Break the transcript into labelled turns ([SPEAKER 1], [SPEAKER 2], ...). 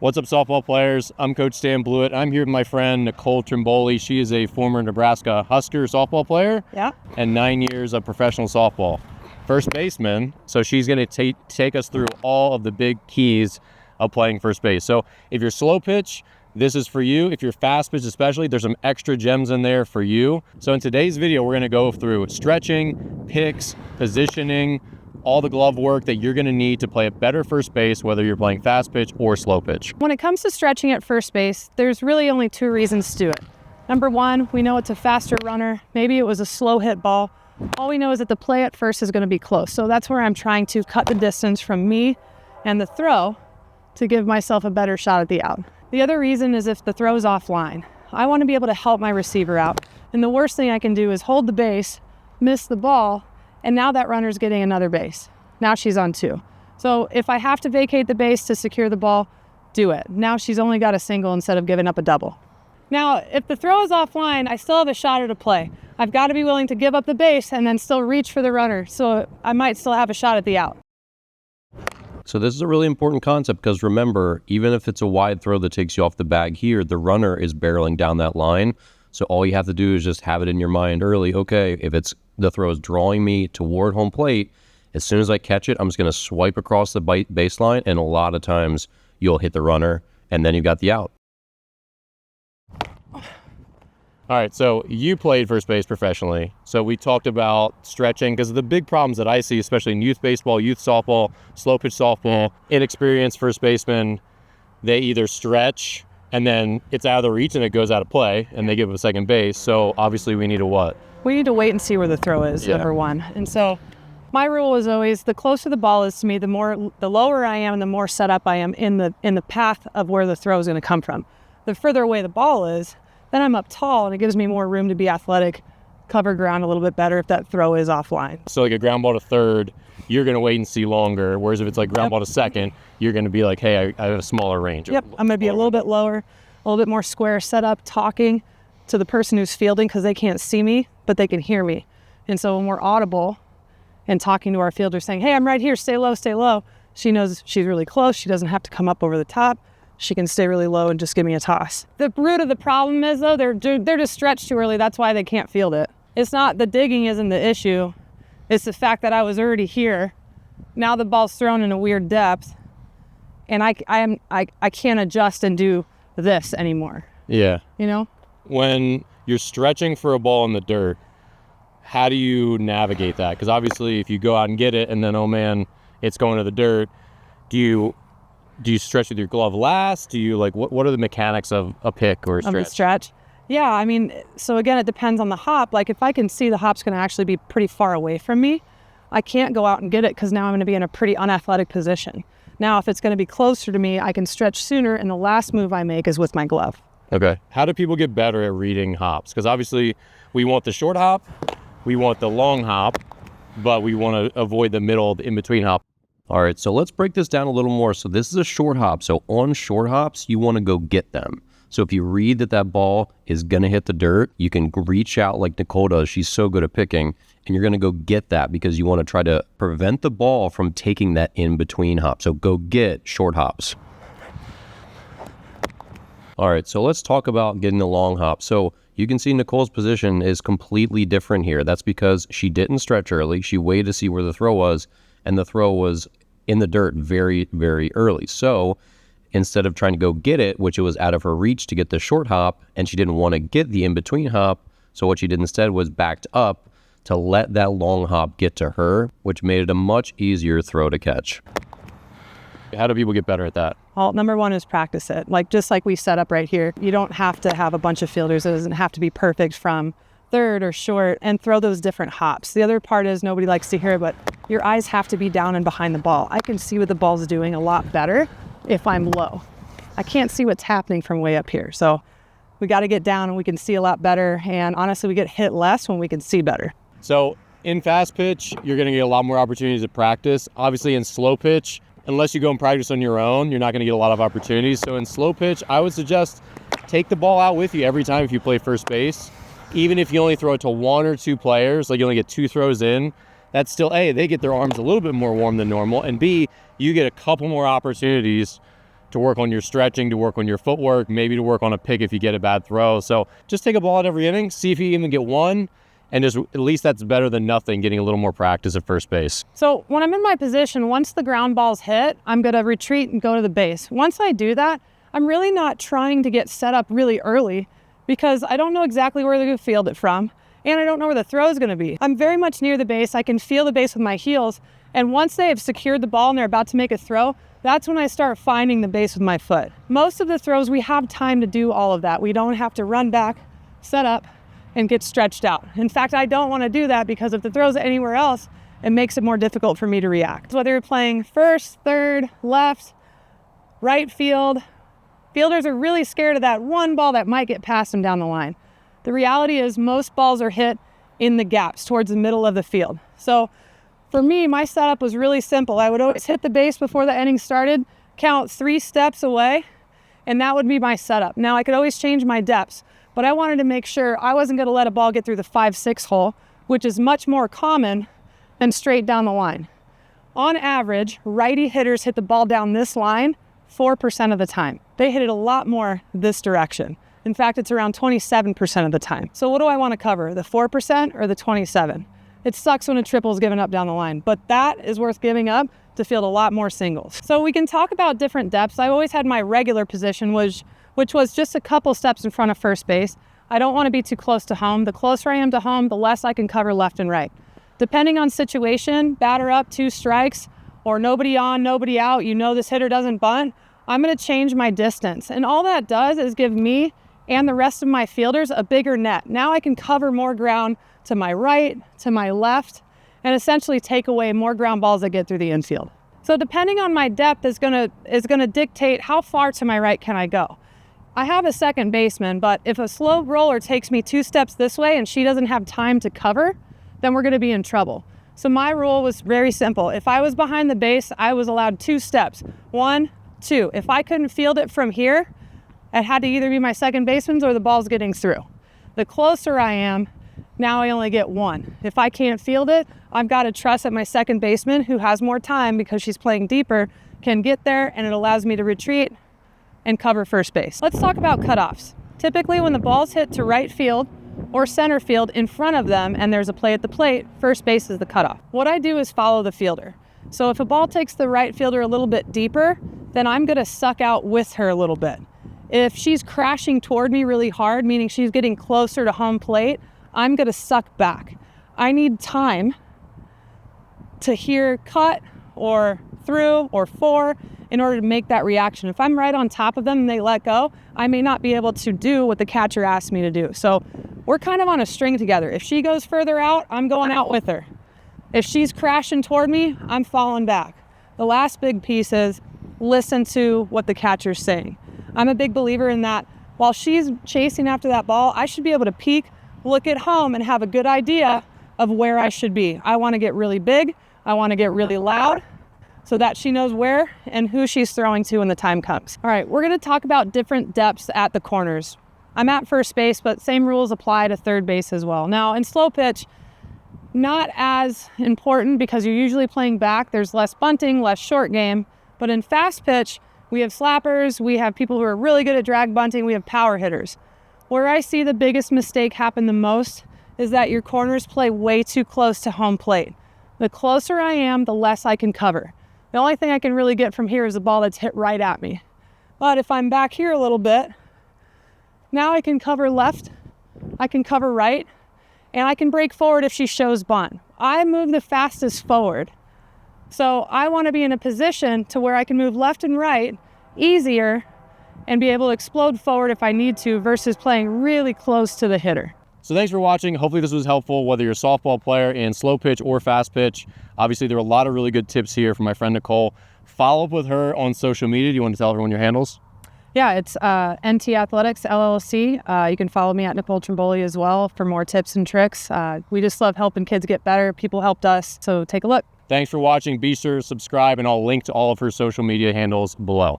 [SPEAKER 1] What's up, softball players? I'm Coach Stan Blewett. I'm here with my friend Nicole Trimboli. She is a former Nebraska Husker softball player and 9 years of professional softball. First baseman, so she's going to take us through all of the big keys of playing first base. So if you're slow pitch, this is for you. If you're fast pitch especially, there's some extra gems in there for you. So in today's video, we're going to go through stretching, picks, positioning, all the glove work that you're going to need to play a better first base, whether you're playing fast pitch or slow pitch.
[SPEAKER 2] When it comes to stretching at first base, there's really only two reasons to do it. Number one, we know it's a faster runner. Maybe it was a slow hit ball. All we know is that the play at first is going to be close. So that's where I'm trying to cut the distance from me and the throw to give myself a better shot at the out. The other reason is if the throw is offline. I want to be able to help my receiver out. And the worst thing I can do is hold the base, miss the ball, and now that runner's getting another base. Now she's on two. So if I have to vacate the base to secure the ball, do it. Now she's only got a single instead of giving up a double. Now, if the throw is offline, I still have a shot at a play. I've got to be willing to give up the base and then still reach for the runner. So I might still have a shot at the out.
[SPEAKER 1] So this is a really important concept because remember, even if it's a wide throw that takes you off the bag here, the runner is barreling down that line. So all you have to do is just have it in your mind early. Okay, if the throw is drawing me toward home plate, as soon as I catch it, I'm just going to swipe across the baseline, and a lot of times you'll hit the runner, and then you've got the out. All right, so you played first base professionally. So we talked about stretching because the big problems that I see, especially in youth baseball, youth softball, slow pitch softball, inexperienced first basemen, they either stretch and then it's out of the reach and it goes out of play and they give up a second base. So obviously we need to what?
[SPEAKER 2] We need to wait and see where the throw is, number one. And so my rule is always the closer the ball is to me, the lower I am and the more set up I am in the path of where the throw is going to come from. The further away the ball is, then I'm up tall and it gives me more room to be athletic, cover ground a little bit better if that throw is offline.
[SPEAKER 1] So like a ground ball to third, you're going to wait and see longer. Whereas if it's like ground ball to second, you're going to be like, hey, I have a smaller range.
[SPEAKER 2] Yep, I'm going to be a little bit lower, a little bit more square set up, talking to the person who's fielding because they can't see me, but they can hear me. And so when we're audible and talking to our fielder saying, hey, I'm right here, stay low, she knows she's really close. She doesn't have to come up over the top. She can stay really low and just give me a toss. The root of the problem is, though, they're just stretched too early. That's why they can't field it. It's not the digging isn't the issue. It's the fact that I was already here. Now the ball's thrown in a weird depth, and I can't adjust and do this anymore.
[SPEAKER 1] Yeah.
[SPEAKER 2] You know?
[SPEAKER 1] When you're stretching for a ball in the dirt, how do you navigate that? Because obviously if you go out and get it and then, oh man, it's going to the dirt, do you stretch with your glove last? Do you what are the mechanics of a pick or a stretch?
[SPEAKER 2] Of a stretch? Yeah, I mean, so again, it depends on the hop. Like if I can see the hop's going to actually be pretty far away from me, I can't go out and get it because now I'm going to be in a pretty unathletic position. Now, if it's going to be closer to me, I can stretch sooner, and the last move I make is with my glove.
[SPEAKER 1] Okay. How do people get better at reading hops? Because obviously we want the short hop, we want the long hop, but we want to avoid the middle, the in-between hop. All right, so let's break this down a little more. So this is a short hop. So on short hops, you want to go get them. So if you read that ball is going to hit the dirt, you can reach out like Nicole does. She's so good at picking, and you're going to go get that because you want to try to prevent the ball from taking that in-between hop. So go get short hops. All right, so let's talk about getting the long hop. So you can see Nicole's position is completely different here. That's because she didn't stretch early. She waited to see where the throw was, and the throw was in the dirt very, very early. So instead of trying to go get it, which it was out of her reach to get the short hop, and she didn't want to get the in-between hop, so what she did instead was backed up to let that long hop get to her, which made it a much easier throw to catch. How do people get better at that?
[SPEAKER 2] Well, number one is practice it. Just like we set up right here, you don't have to have a bunch of fielders. It doesn't have to be perfect from third or short, and throw those different hops. The other part is nobody likes to hear it, but your eyes have to be down and behind the ball. I can see what the ball's doing a lot better if I'm low. I can't see what's happening from way up here. So we got to get down and we can see a lot better. And honestly, we get hit less when we can see better.
[SPEAKER 1] So in fast pitch, you're going to get a lot more opportunities to practice. Obviously in slow pitch, unless you go and practice on your own, you're not going to get a lot of opportunities. So in slow pitch, I would suggest take the ball out with you every time if you play first base. Even if you only throw it to one or two players, like you only get two throws in, that's still, A, they get their arms a little bit more warm than normal, and B, you get a couple more opportunities to work on your stretching, to work on your footwork, maybe to work on a pick if you get a bad throw. So just take a ball at every inning, see if you even get one, and just at least that's better than nothing, getting a little more practice at first base.
[SPEAKER 2] So when I'm in my position, once the ground ball's hit, I'm going to retreat and go to the base. Once I do that, I'm really not trying to get set up really early because I don't know exactly where they're going to field it from, and I don't know where the throw is going to be. I'm very much near the base. I can feel the base with my heels, and once they have secured the ball and they're about to make a throw, that's when I start finding the base with my foot. Most of the throws, we have time to do all of that. We don't have to run back, set up, and get stretched out. In fact, I don't want to do that because if the throw's anywhere else, it makes it more difficult for me to react. Whether you're playing first, third, left, right field, fielders are really scared of that one ball that might get past them down the line. The reality is most balls are hit in the gaps towards the middle of the field. So for me, my setup was really simple. I would always hit the base before the inning started, count 3 steps away, and that would be my setup. Now, I could always change my depths, but I wanted to make sure I wasn't going to let a ball get through the 5-6 hole, which is much more common than straight down the line. On average, righty hitters hit the ball down this line 4% of the time. They hit it a lot more this direction. In fact, it's around 27% of the time. So what do I want to cover, the 4% or the 27%? It sucks when a triple is given up down the line, but that is worth giving up to field a lot more singles. So we can talk about different depths. I always had my regular position, which was just a couple steps in front of first base. I don't want to be too close to home. The closer I am to home, the less I can cover left and right. Depending on situation, batter up, 2 strikes, or nobody on, nobody out, you know this hitter doesn't bunt, I'm going to change my distance. And all that does is give me and the rest of my fielders a bigger net. Now I can cover more ground to my right, to my left, and essentially take away more ground balls that get through the infield. So depending on my depth is gonna dictate how far to my right can I go. I have a second baseman, but if a slow roller takes me 2 steps this way and she doesn't have time to cover, then we're gonna be in trouble. So my rule was very simple. If I was behind the base, I was allowed 2 steps. 1, 2. If I couldn't field it from here, it had to either be my second baseman's or the ball's getting through. The closer I am, now I only get 1. If I can't field it, I've got to trust that my second baseman, who has more time because she's playing deeper, can get there, and it allows me to retreat and cover first base. Let's talk about cutoffs. Typically when the ball's hit to right field or center field in front of them and there's a play at the plate, first base is the cutoff. What I do is follow the fielder. So if a ball takes the right fielder a little bit deeper, then I'm going to suck out with her a little bit. If she's crashing toward me really hard, meaning she's getting closer to home plate, I'm going to suck back. I need time to hear cut or through or for in order to make that reaction. If I'm right on top of them and they let go, I may not be able to do what the catcher asked me to do. So we're kind of on a string together. If she goes further out, I'm going out with her. If she's crashing toward me, I'm falling back. The last big piece is listen to what the catcher's saying. I'm a big believer in that while she's chasing after that ball, I should be able to peek, look at home, and have a good idea of where I should be. I want to get really big. I want to get really loud so that she knows where and who she's throwing to when the time comes. All right, we're going to talk about different depths at the corners. I'm at first base, but same rules apply to third base as well. Now, in slow pitch, not as important because you're usually playing back. There's less bunting, less short game. But in fast pitch, we have slappers, we have people who are really good at drag bunting, we have power hitters. Where I see the biggest mistake happen the most is that your corners play way too close to home plate. The closer I am, the less I can cover. The only thing I can really get from here is a ball that's hit right at me. But if I'm back here a little bit, now I can cover left, I can cover right, and I can break forward if she shows bunt. I move the fastest forward. So I want to be in a position to where I can move left and right easier and be able to explode forward if I need to versus playing really close to the hitter.
[SPEAKER 1] So thanks for watching. Hopefully this was helpful, whether you're a softball player in slow pitch or fast pitch. Obviously, there are a lot of really good tips here from my friend Nicole. Follow up with her on social media. Do you want to tell everyone your handles?
[SPEAKER 2] Yeah, it's NT Athletics LLC. You can follow me at Nicole Trimboli as well for more tips and tricks. We just love helping kids get better. People helped us, so take a look.
[SPEAKER 1] Thanks for watching. Be sure to subscribe, and I'll link to all of her social media handles below.